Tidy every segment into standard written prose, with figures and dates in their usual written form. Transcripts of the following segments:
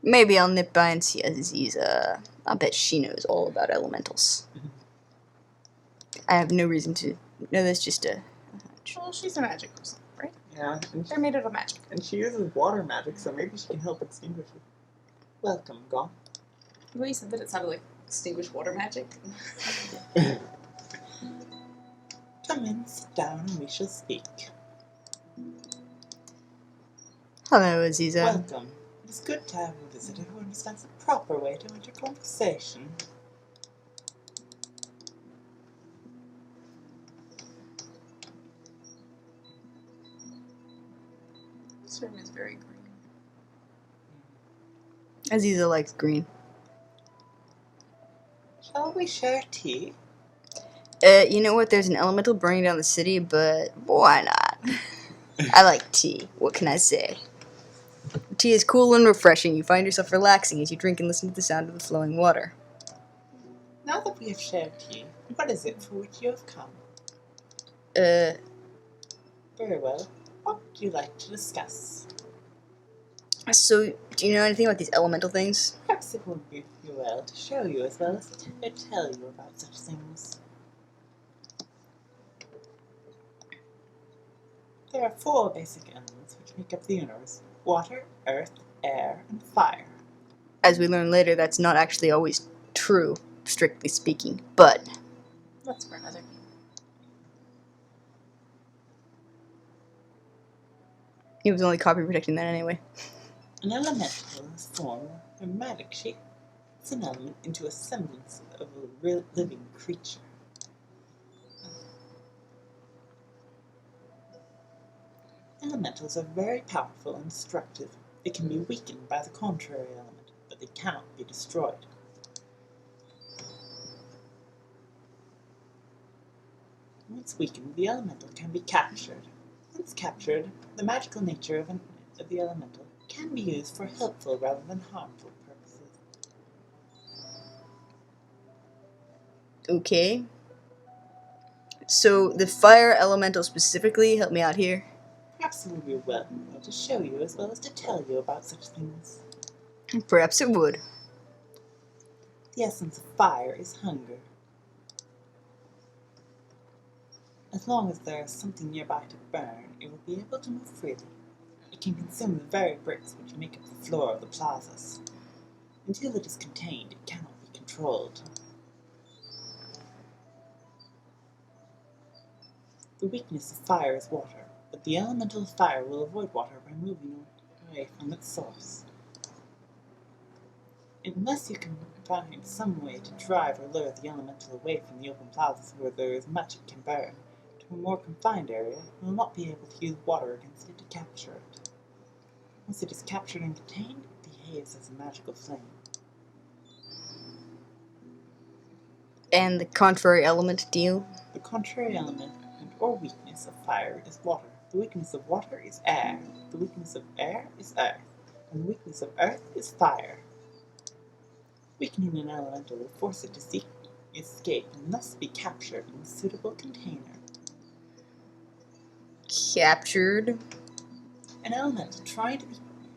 Maybe I'll nip by and see Aziza. I bet she knows all about elementals. I have no reason to know this, just a hunch. Well, she's a magic person, right? Yeah, and They're made out of magic. she uses water magic, so maybe she can help extinguish it. Welcome, Gonff. The way you said that, it sounded like extinguished water magic. Come in, sit down, and we shall speak. Hello, Aziza. Welcome. It is good to have a visitor who understands the proper way to enter conversation. This room is very green. Aziza likes green. Shall we share tea? You know what? There's an elemental burning down the city, but why not? I like tea. What can I say? Tea is cool and refreshing. You find yourself relaxing as you drink and listen to the sound of the flowing water. Now that we have shared tea, what is it for which you have come? Very well. What would you like to discuss? So, do you know anything about these elemental things? Perhaps it would be well to show you as well as to tell you about such things. There are 4 basic elements which make up the universe: water, earth, air, and fire. As we learn later, that's not actually always true, strictly speaking, but That's for another game. he was only copy protecting that anyway. An elemental is formed when magic shapes an element into a semblance of a real living creature. Elementals are very powerful and destructive. They can be weakened by the contrary element, but they cannot be destroyed. Once weakened, the elemental can be captured. Once captured, the magical nature of the elemental can be used for helpful rather than harmful purposes. Okay. So, the fire elemental specifically, help me out here. Perhaps it would be well to show you as well as to tell you about such things. Perhaps it would. The essence of fire is hunger. As long as there is something nearby to burn, it will be able to move freely. It can consume the very bricks which make up the floor of the plazas. Until it is contained, it cannot be controlled. The weakness of fire is water, but the elemental of fire will avoid water by moving away from its source. Unless you can find some way to drive or lure the elemental away from the open plazas where there is much it can burn, to a more confined area, you will not be able to use water against it to capture it. Once it is captured and contained, it behaves as a magical flame. And the contrary element deal? The contrary element or weakness of fire is water. The weakness of water is air. The weakness of air is earth. And the weakness of earth is fire. Weakening an elemental will force it to seek escape and thus be captured in a suitable container. Captured? An elemental trying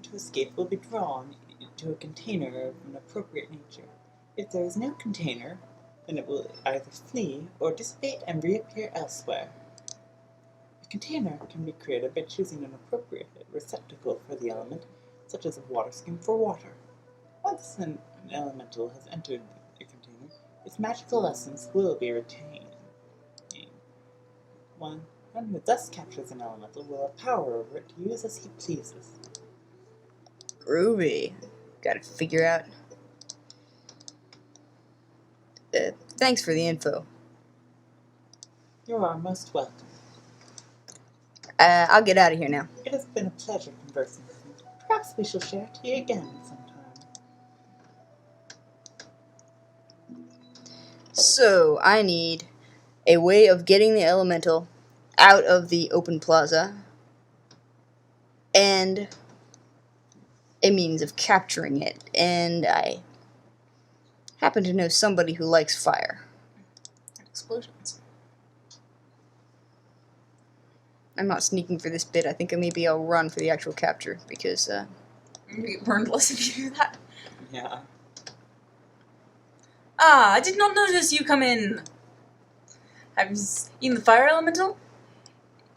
to escape will be drawn into a container of an appropriate nature. If there is no container, then it will either flee or dissipate and reappear elsewhere. A container can be created by choosing an appropriate receptacle for the element, such as a water skin for water. Once an elemental has entered the container, its magical essence will be retained. One who thus captures an elemental will have power over it to use as he pleases. Groovy. Gotta figure out. Thanks for the info. You are most welcome. I'll get out of here now. It has been a pleasure conversing with you. Perhaps we shall share tea again sometime. So, I need a way of getting the elemental out of the open plaza, and a means of capturing it, and I happen to know somebody who likes fire. Explosions. I'm not sneaking for this bit. I think maybe I'll run for the actual capture, because You get burned less if you do that. Yeah. Ah, I did not notice you come in. Have you seen the fire elemental?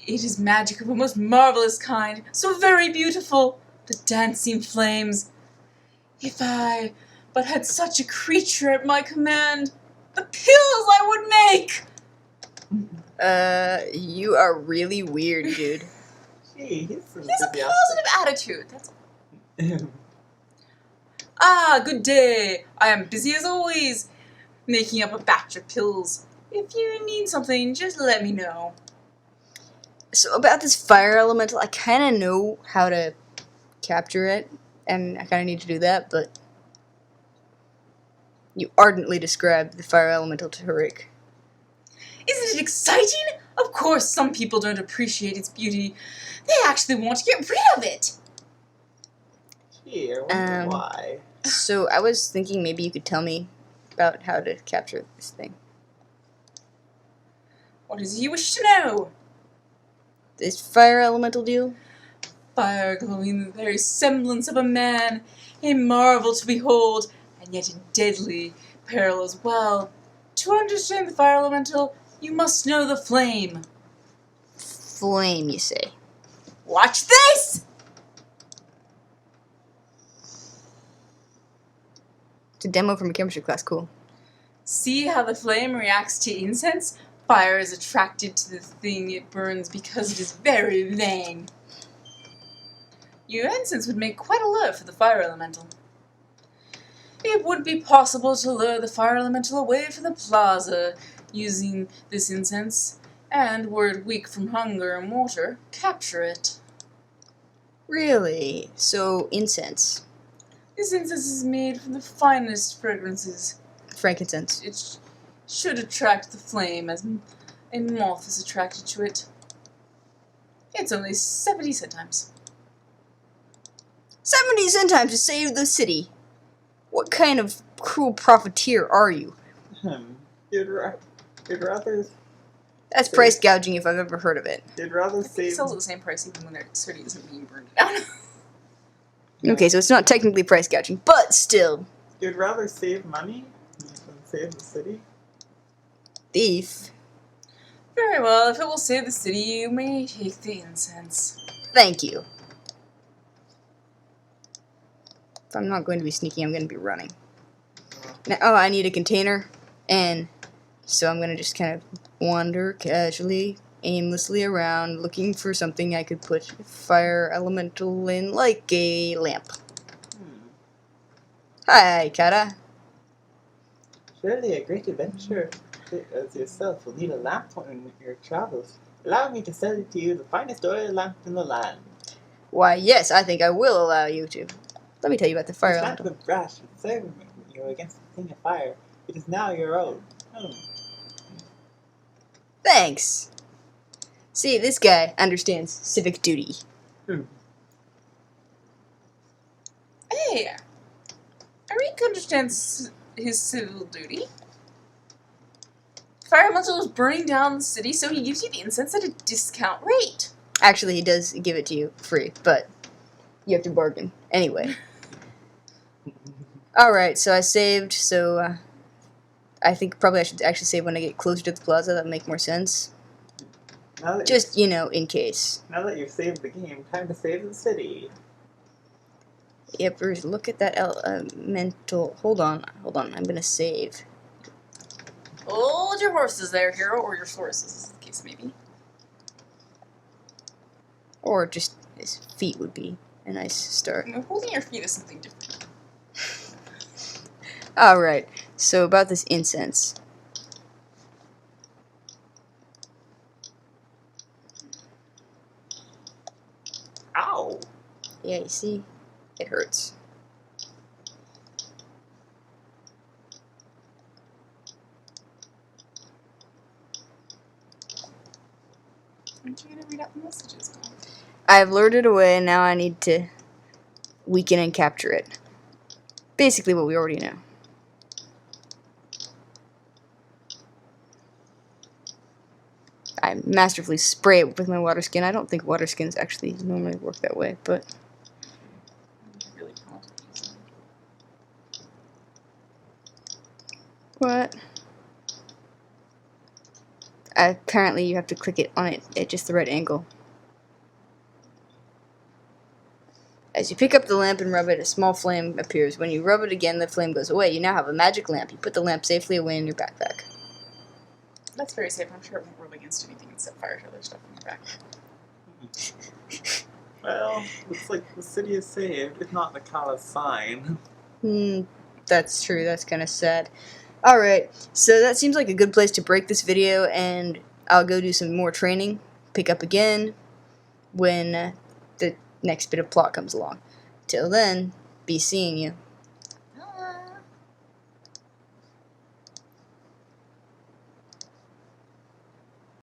It is magic of a most marvelous kind, so very beautiful. The dancing flames. If I but had such a creature at my command, the pills I would make! You are really weird, dude. Gee, He has a positive attitude, that's all. enthusiastic. Ah, good day. I am busy as always, making up a batch of pills. If you need something, just let me know. So about this fire elemental, I kind of know how to capture it, and I kind of need to do that, but you ardently described the fire elemental to Harik. Isn't it exciting? Of course, some people don't appreciate its beauty. They actually want to get rid of it. Gee, I wonder Um, why. So I was thinking maybe you could tell me about how to capture this thing. What is it you wish to know? This fire elemental deal? Fire glowing the very semblance of a man, a marvel to behold, and yet in deadly peril as well. To understand the fire elemental, you must know the flame. Flame, you say? Watch this! It's a demo from a chemistry class, cool. See how the flame reacts to incense? Fire is attracted to the thing it burns because it is very vain. Your incense would make quite a lure for the fire elemental. It would be possible to lure the fire elemental away from the plaza using this incense, and were it weak from hunger and water, capture it. Really? So incense. This incense is made from the finest fragrances. Frankincense. It should attract the flame as a moth is attracted to it. It's only 70 centimes. 70 centimes to save the city. What kind of cruel profiteer are you? You'd rather That's price gouging if I've ever heard of it. you'd rather It save. sells at the same price even when their city isn't being burned down. Okay, so it's not technically price gouging, but still. You'd rather save money than save the city. Thief. Very well, if it will save the city, you may take the incense. Thank you. If I'm not going to be sneaking, I'm going to be running. Now, oh, I need a container, and so I'm going to just kind of wander casually, aimlessly around, looking for something I could put fire elemental in, like a lamp. Hi, Kata. Surely a great adventurer as yourself will need a lamp on your travels. Allow me to sell to you the finest oil lamp in the land. Why, yes, I think I will allow you to. Let me tell you about the fire This lamp elemental. of brass should serve you against the thing of fire. It is now your own. Thanks. See, this guy understands civic duty. Hey, Arik understands his civil duty. Fire elemental is burning down the city, so he gives you the incense at a discount rate. Actually, he does give it to you free, but you have to bargain. Anyway. Alright, so I saved, so I think probably I should actually save when I get closer to the plaza. That would make more sense. Now that Just, you know, in case. now that you've saved the game, time to save the city. Yep, Bruce, look at that elemental. Hold on, I'm gonna save. Hold your horses there, hero, or your horses, as the case may be. Or just his feet would be a nice start. You know, holding your feet is something different. Alright, so about this incense. Ow! Yeah, you see? It hurts. Aren't you gonna read out the messages, Gonff? I've lured it away, and now I need to weaken and capture it. Basically what we already know. I masterfully spray it with my water skin. I don't think water skins actually normally work that way, but Really What? Apparently you have to click it on it at just the right angle. As you pick up the lamp and rub it, a small flame appears. When you rub it again, the flame goes away. You now have a magic lamp. You put the lamp safely away in your backpack. That's very safe. I'm sure it won't rub against anything and set fire to other stuff in your back. Well, looks like the city is saved, if not the Kala's sign. That's true. That's kind of sad. Alright, so that seems like a good place to break this video, and I'll go do some more training. Pick up again when the next bit of plot comes along. Till then, be seeing you.